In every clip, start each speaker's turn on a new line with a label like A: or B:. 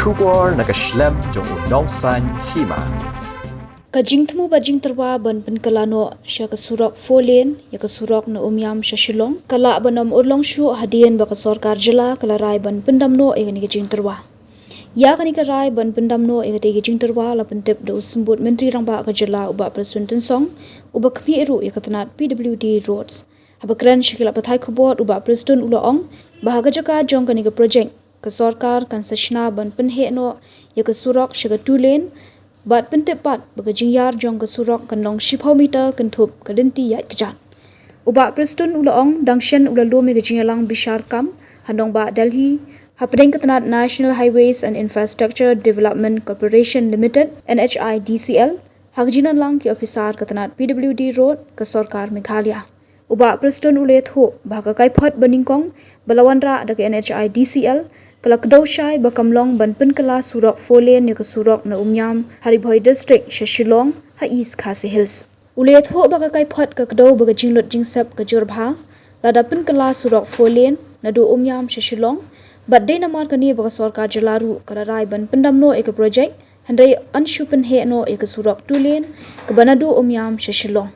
A: Shubor nakaslem jong unong san Hima.
B: Jingtyrwa ba Jingtyrwa ban Pynkylla no sya ka Surok 4 lane ya ka Surok na Umïam sya Shillong kala banam urlong shu hadian ba ka Sorkar jila kala rai ban Pyndam no e ni ka Jingtyrwa. Ya kani ka rai ban Pyndam no e ka Jingtyrwa la pentep do sembut menteri rang ba ka jila uba Presun Tensong uba kami eru ya ka tanat PWD roads. Haba keren syakila pathai kubot uba Presun Ulaong bahaga jaka jong kani ka project ka Sorkar concessional ban penhe no ya ka Surok sya ka 2 lane bat pentepat baga jingyar jong ke Surok kanong 10 meter kentup kadenti yat kejan. Uba Preston Ulaong dangshen ula me gejinyalang bishar kam handong ba Delhi hapdeng ketanat National Highways and Infrastructure Development Corporation Limited NHIDCL hagjinan lang ki ofisar ketanat PWD Road ke Sorkar Meghalaya. Uba Preston ulet ho baga kai phat baningkong balawanra da ke NHIDCL kala kedausyai bakamlong ban Pynkylla Surok 4 lane ya ke Surok na Umïam Haribhoi district sya Shillong ha East Khasi Hills. Ulet ho baka kai phat ka kedau baga jinglot jingsep ke Jurbha lada Pynkylla Surok 4 lane na do Umïam sya Shillong bat de namar kani baga Sorkar jalaru kala rai ban Pyndam no ek project handai anshupen he no ek Surok 2 lane ke banado Umïam sya Shillong.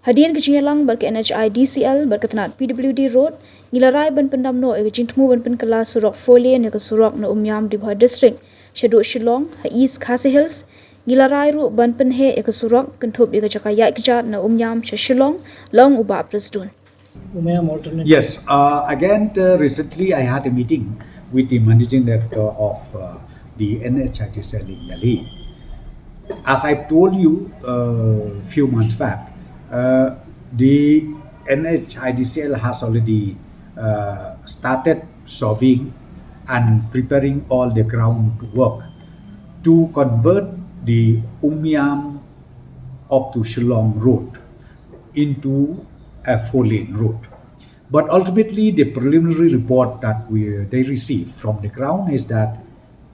B: Hadian kejinyalang bar ke NHIDCL bar ketanat PWD Road ngilarai ban Pyndam no ek jingtmu ban Pynkylla Surok 4 lane ek Surok na Umïam Haribhoi district syadu Shillong ha East Khasi Hills ngilarai ru ban penhe ek Surok kentup ek jakayat kejat na Umïam sya Shillong long uba Presdun.
C: Yes, again recently I had a meeting with the managing director of the NHIDCL in Delhi. As I told you few months back, the NHIDCL has already started solving and preparing all the groundwork to convert the Umïam up to Shillong road into a 4-lane road. But ultimately, the preliminary report that they received from the ground is that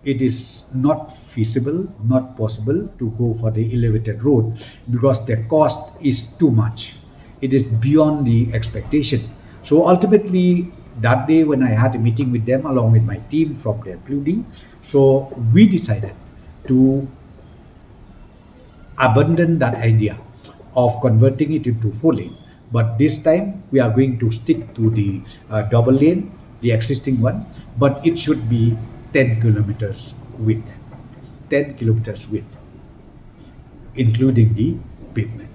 C: it is not feasible, not possible to go for the elevated road because the cost is too much. It is beyond the expectation. So ultimately, that day when I had a meeting with them along with my team from the PWD, so we decided to abandon that idea of converting it into 4-lane. But this time we are going to stick to the double lane, the existing one, but it should be 10 kilometers width, 10 kilometers width, including the pavement.